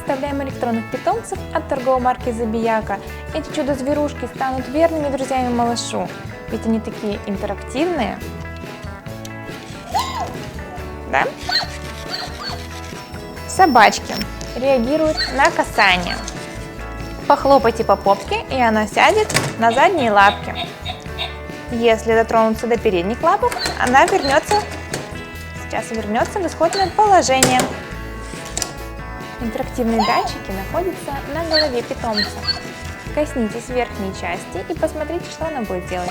представляем электронных питомцев от торговой марки Забияка. Эти чудо-зверушки станут верными друзьями малышу, ведь они такие интерактивные. Да? Собачки реагируют на касание. Похлопайте по попке, и она сядет на задние лапки. Если дотронуться до передних лапок, она сейчас вернется в исходное положение. Интерактивные датчики находятся на голове питомца. Коснитесь верхней части и посмотрите, что она будет делать.